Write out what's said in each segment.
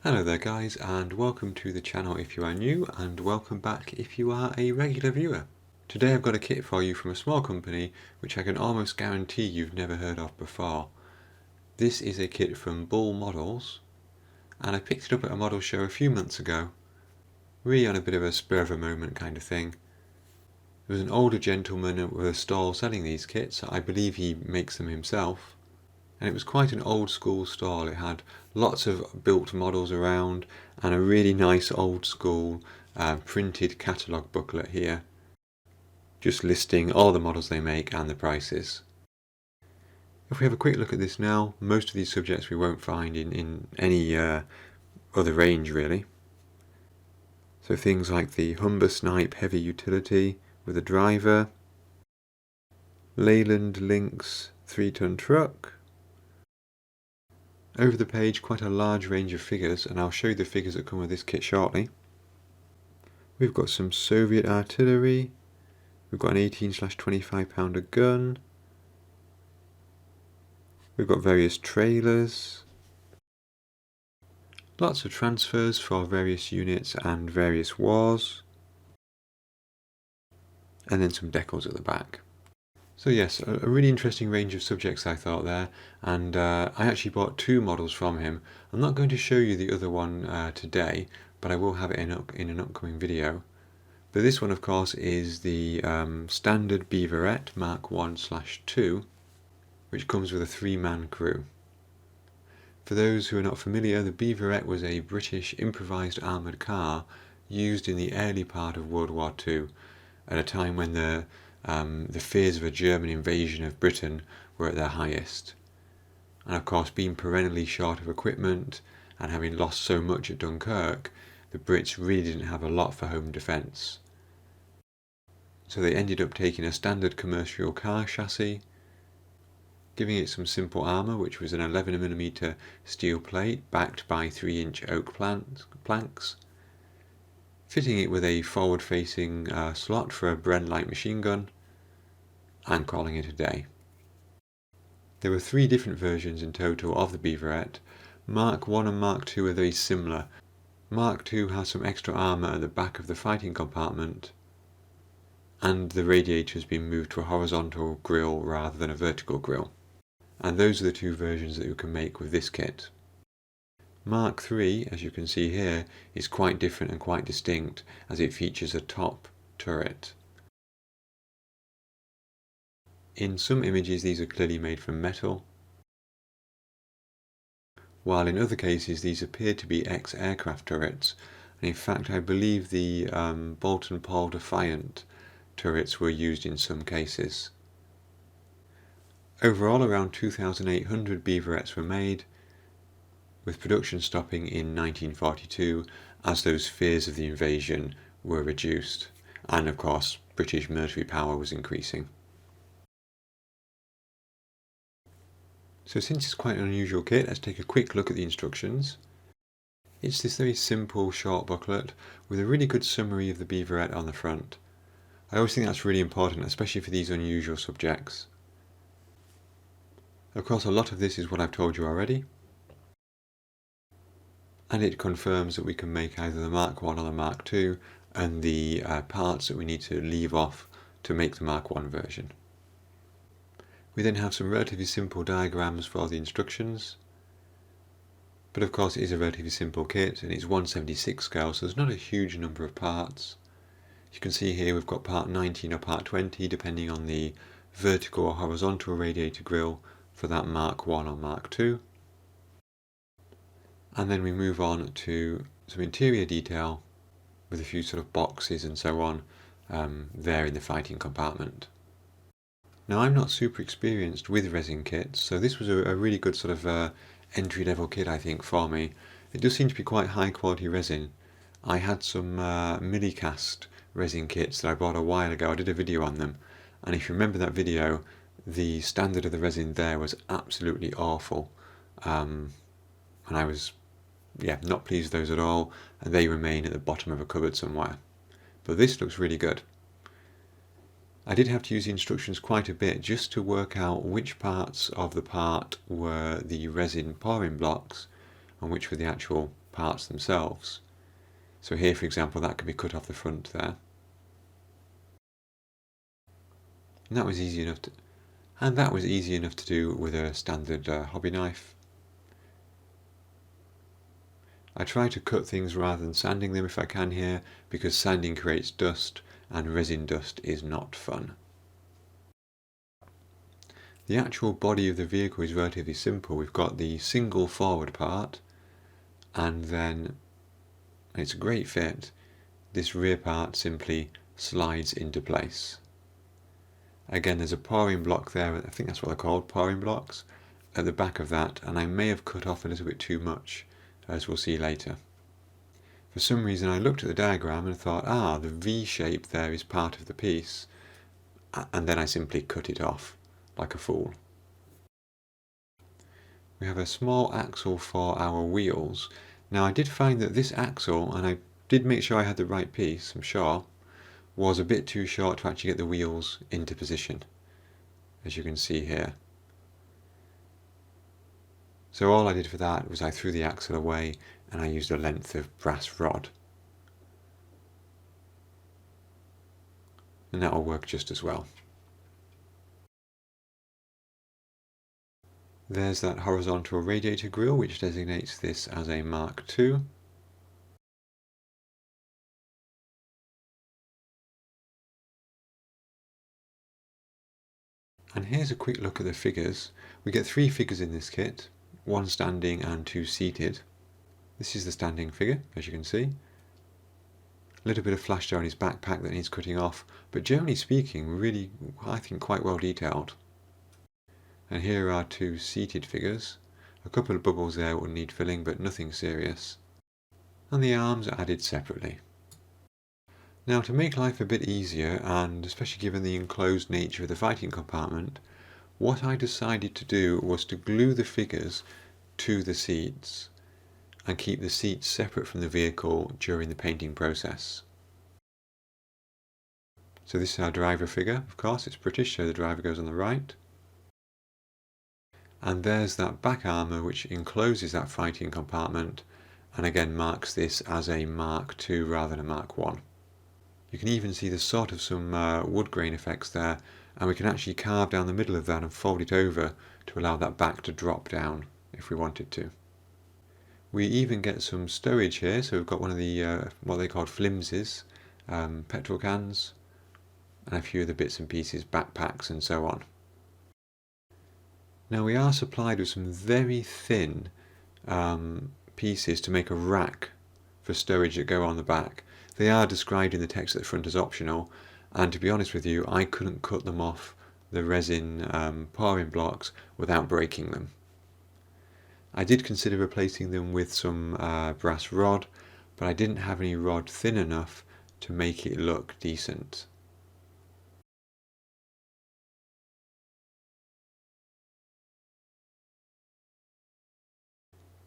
Hello there guys, and welcome to the channel if you are new, and welcome back if you are a regular viewer. Today I've got a kit for you from a small company which I can almost guarantee you've never heard of before. This is a kit from Bull Models, and I picked it up at a model show a few months ago, really on a bit of a spur of a moment kind of thing. There was an older gentleman with a stall selling these kits. I believe he makes them himself. And it was quite an old school stall. It had lots of built models around and a really nice old school printed catalogue booklet here, just listing all the models they make and the prices. If we have a quick look at this now, most of these subjects we won't find in any other range really. So things like the Humber Snipe Heavy Utility with a driver, Leyland Lynx 3-ton truck. Over the page, quite a large range of figures, and I'll show you the figures that come with this kit shortly. We've got some Soviet artillery, we've got an 18/25 pounder gun, we've got various trailers, lots of transfers for various units and various wars, and then some decals at the back. So yes, a really interesting range of subjects I thought there, and I actually bought two models from him. I'm not going to show you the other one today, but I will have it in an upcoming video. But this one of course is the standard Beaverette Mk I/II, which comes with a 3-man crew. For those who are not familiar, the Beaverette was a British improvised armoured car used in the early part of World War II, at a time when the fears of a German invasion of Britain were at their highest. And of course, being perennially short of equipment and having lost so much at Dunkirk, the Brits really didn't have a lot for home defence. So they ended up taking a standard commercial car chassis, giving it some simple armour, which was an 11mm steel plate backed by 3-inch oak planks, fitting it with a forward-facing slot for a Bren light machine gun, and calling it a day. There were 3 different versions in total of the Beaverette. Mark I and Mark II are very similar. Mark II has some extra armour at the back of the fighting compartment, and the radiator has been moved to a horizontal grille rather than a vertical grille. And those are the 2 versions that you can make with this kit. Mark III, as you can see here, is quite different and quite distinct, as it features a top turret. In some images these are clearly made from metal, while in other cases these appear to be ex-aircraft turrets, and in fact I believe the Boulton Paul Defiant turrets were used in some cases. Overall around 2,800 Beaverettes were made, with production stopping in 1942 as those fears of the invasion were reduced, and of course British military power was increasing. So since it's quite an unusual kit, let's take a quick look at the instructions. It's this very simple short booklet with a really good summary of the Beaverette on the front. I always think that's really important, especially for these unusual subjects. Of course, a lot of this is what I've told you already, and it confirms that we can make either the Mark I or the Mark II, and the parts that we need to leave off to make the Mark I version. We then have some relatively simple diagrams for the instructions, but of course it is a relatively simple kit and it's 1/76 scale, so there's not a huge number of parts. You can see here we've got part 19 or part 20 depending on the vertical or horizontal radiator grille for that Mark I or Mark II. And then we move on to some interior detail with a few sort of boxes and so on there in the fighting compartment. Now I'm not super experienced with resin kits, so this was a really good sort of entry-level kit I think for me. It does seem to be quite high quality resin. I had some Millicast resin kits that I bought a while ago. I did a video on them, and if you remember that video, the standard of the resin there was absolutely awful, and I was not pleased with those at all, and they remain at the bottom of a cupboard somewhere. But this looks really good. I did have to use the instructions quite a bit just to work out which parts of the part were the resin pouring blocks and which were the actual parts themselves. So here, for example, that could be cut off the front there. And that was easy enough to do with a standard hobby knife. I try to cut things rather than sanding them if I can here, because sanding creates dust and resin dust is not fun. The actual body of the vehicle is relatively simple. We've got the single forward part, and then, and it's a great fit, this rear part simply slides into place. Again, there's a pouring block there, I think that's what they're called, pouring blocks, at the back of that, and I may have cut off a little bit too much, as we'll see later. For some reason I looked at the diagram and thought, the V shape there is part of the piece, and then I simply cut it off like a fool. We have a small axle for our wheels. Now I did find that this axle, and I did make sure I had the right piece, I'm sure, was a bit too short to actually get the wheels into position, as you can see here. So all I did for that was I threw the axle away and I used a length of brass rod. And that will work just as well. There's that horizontal radiator grille which designates this as a Mark II. And here's a quick look at the figures. We get 3 figures in this kit, 1 standing and 2 seated. This is the standing figure, as you can see. A little bit of flash down his backpack that needs cutting off, but generally speaking, really, I think, quite well detailed. And here are 2 seated figures. A couple of bubbles there will need filling, but nothing serious. And the arms are added separately. Now, to make life a bit easier, and especially given the enclosed nature of the fighting compartment, what I decided to do was to glue the figures to the seats and keep the seats separate from the vehicle during the painting process. So this is our driver figure, of course, it's British, so the driver goes on the right. And there's that back armour which encloses that fighting compartment and again marks this as a Mark II rather than a Mark I. You can even see there's sort of some wood grain effects there, and we can actually carve down the middle of that and fold it over to allow that back to drop down if we wanted to. We even get some stowage here, so we've got one of the what they call flimsies, petrol cans, and a few of the bits and pieces, backpacks and so on. Now we are supplied with some very thin pieces to make a rack for stowage that go on the back. They are described in the text at the front as optional, and to be honest with you, I couldn't cut them off the resin pouring blocks without breaking them. I did consider replacing them with some brass rod, but I didn't have any rod thin enough to make it look decent.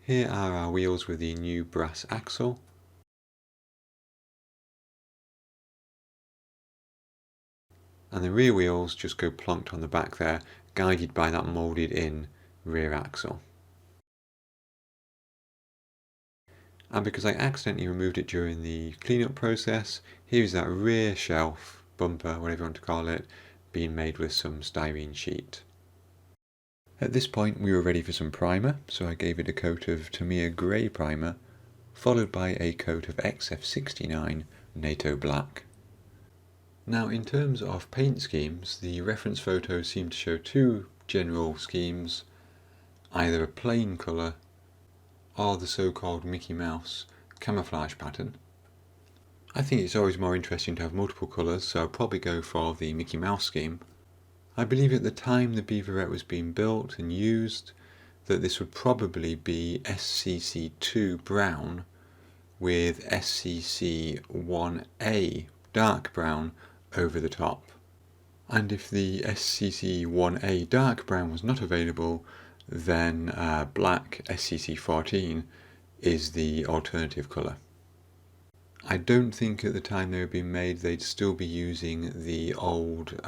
Here are our wheels with the new brass axle. And the rear wheels just go plonked on the back there, guided by that moulded in rear axle. And because I accidentally removed it during the cleanup process, here's that rear shelf, bumper, whatever you want to call it, being made with some styrene sheet. At this point we were ready for some primer, so I gave it a coat of Tamiya Grey primer, followed by a coat of XF69 NATO Black. Now in terms of paint schemes, the reference photos seem to show 2 general schemes, either a plain colour or the so-called Mickey Mouse camouflage pattern. I think it's always more interesting to have multiple colours, so I'll probably go for the Mickey Mouse scheme. I believe at the time the Beaverette was being built and used that this would probably be SCC2 brown with SCC1A dark brown over the top. And if the SCC1A dark brown was not available, then black SCC14 is the alternative colour. I don't think at the time they were being made they'd still be using the old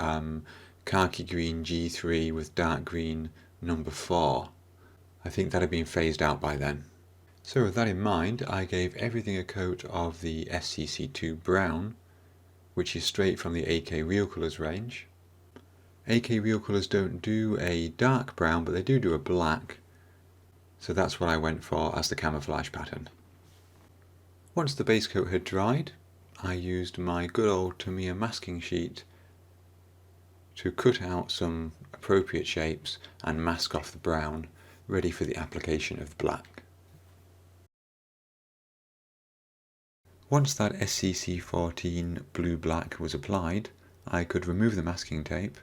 khaki green G3 with dark green number 4. I think that had been phased out by then. So with that in mind, I gave everything a coat of the SCC2 brown, which is straight from the AK Real Colours range. AK Real Colours don't do a dark brown, but they do a black, so that's what I went for as the camouflage pattern. Once the base coat had dried, I used my good old Tamiya masking sheet to cut out some appropriate shapes and mask off the brown, ready for the application of the black. Once that SCC14 blue-black was applied, I could remove the masking tape,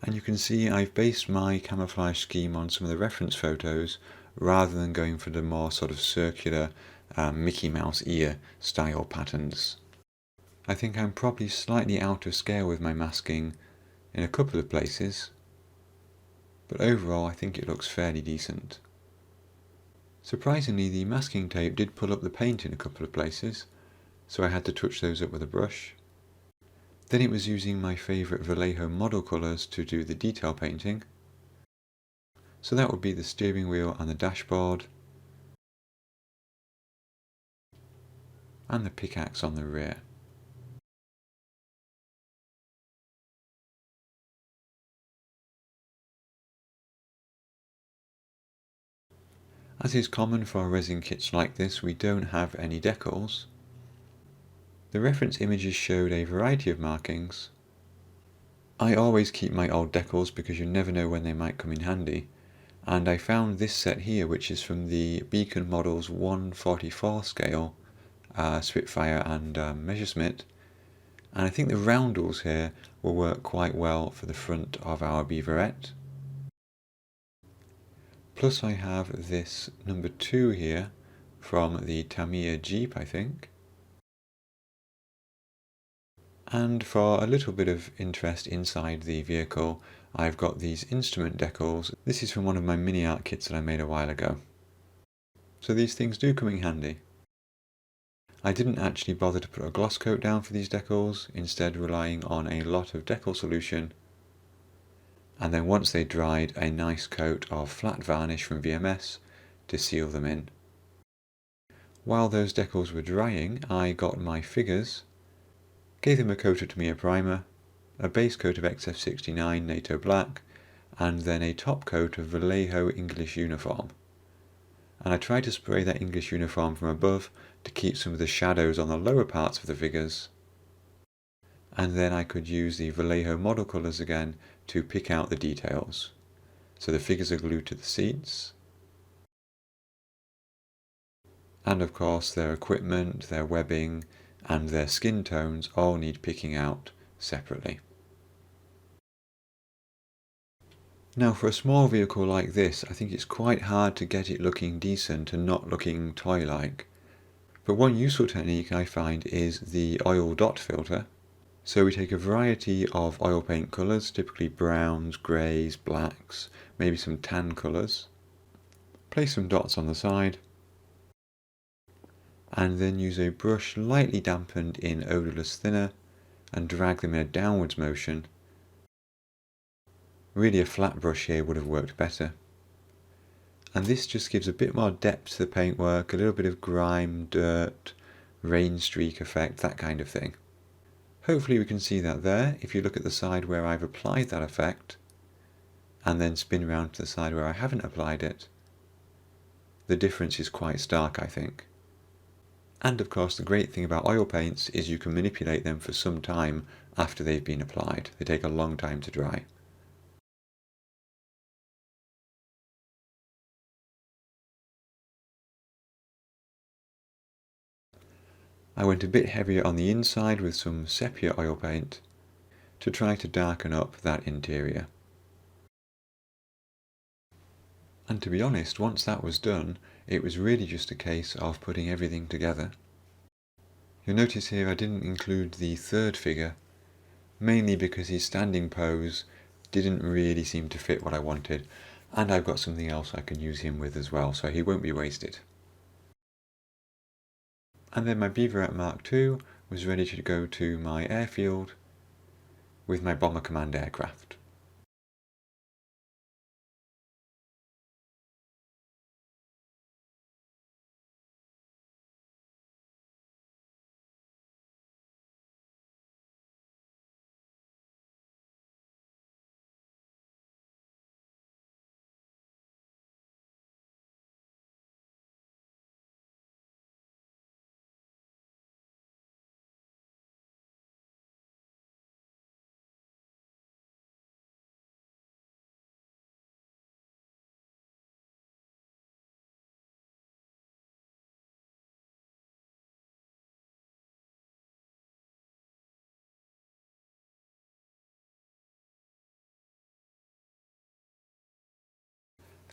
and you can see I've based my camouflage scheme on some of the reference photos rather than going for the more sort of circular Mickey Mouse ear style patterns. I think I'm probably slightly out of scale with my masking in a couple of places, but overall I think it looks fairly decent. Surprisingly, the masking tape did pull up the paint in a couple of places, so I had to touch those up with a brush. Then it was using my favourite Vallejo model colours to do the detail painting. So that would be the steering wheel and the dashboard, and the pickaxe on the rear. As is common for resin kits like this, we don't have any decals. The reference images showed a variety of markings. I always keep my old decals because you never know when they might come in handy, and I found this set here, which is from the Beacon Models 1/44 scale Spitfire and Messerschmitt, and I think the roundels here will work quite well for the front of our Beaverette. Plus I have this number 2 here from the Tamiya Jeep, I think. And for a little bit of interest inside the vehicle, I've got these instrument decals. This is from one of my mini art kits that I made a while ago. So these things do come in handy. I didn't actually bother to put a gloss coat down for these decals, instead relying on a lot of decal solution, and then once they dried, a nice coat of flat varnish from VMS to seal them in. While those decals were drying, I got my figures, gave them a coat of Tamiya primer, a base coat of XF69 NATO black, and then a top coat of Vallejo English uniform. And I tried to spray that English uniform from above to keep some of the shadows on the lower parts of the figures. And then I could use the Vallejo model colours again to pick out the details. So the figures are glued to the seats, and of course their equipment, their webbing, and their skin tones all need picking out separately. Now for a small vehicle like this, I think it's quite hard to get it looking decent and not looking toy-like. But one useful technique I find is the oil dot filter. So we take a variety of oil paint colours, typically browns, greys, blacks, maybe some tan colours, place some dots on the side, and then use a brush lightly dampened in odourless thinner and drag them in a downwards motion. Really a flat brush here would have worked better. And this just gives a bit more depth to the paintwork, a little bit of grime, dirt, rain streak effect, that kind of thing. Hopefully we can see that there. If you look at the side where I've applied that effect, and then spin around to the side where I haven't applied it, the difference is quite stark, I think. And of course the great thing about oil paints is you can manipulate them for some time after they've been applied. They take a long time to dry. I went a bit heavier on the inside with some sepia oil paint to try to darken up that interior. And to be honest, once that was done, it was really just a case of putting everything together. You'll notice here I didn't include the third figure, mainly because his standing pose didn't really seem to fit what I wanted, and I've got something else I can use him with as well, so he won't be wasted. And then my Beaverette Mk II was ready to go to my airfield with my Bomber Command aircraft.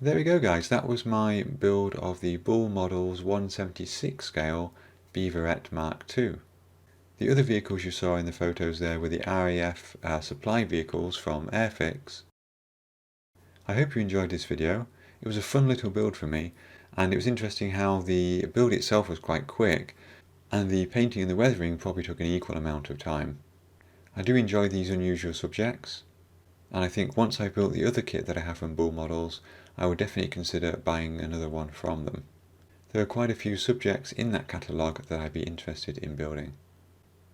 There we go guys, that was my build of the Bull Models 176 scale Beaverette Mk II. The other vehicles you saw in the photos there were the RAF supply vehicles from Airfix. I hope you enjoyed this video. It was a fun little build for me, and it was interesting how the build itself was quite quick, and the painting and the weathering probably took an equal amount of time. I do enjoy these unusual subjects, and I think once I've built the other kit that I have from Bull Models, I would definitely consider buying another one from them. There are quite a few subjects in that catalogue that I'd be interested in building.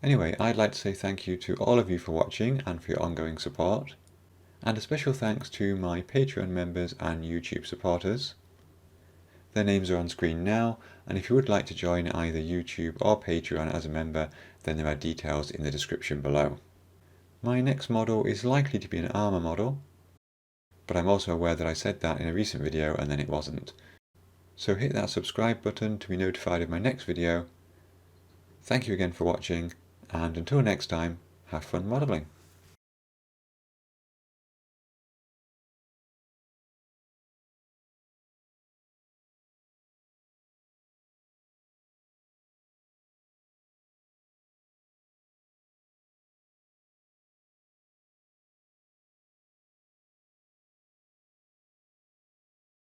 Anyway, I'd like to say thank you to all of you for watching and for your ongoing support, and a special thanks to my Patreon members and YouTube supporters. Their names are on screen now, and if you would like to join either YouTube or Patreon as a member, then there are details in the description below. My next model is likely to be an armour model, but I'm also aware that I said that in a recent video and then it wasn't. So hit that subscribe button to be notified of my next video. Thank you again for watching, and until next time, have fun modelling.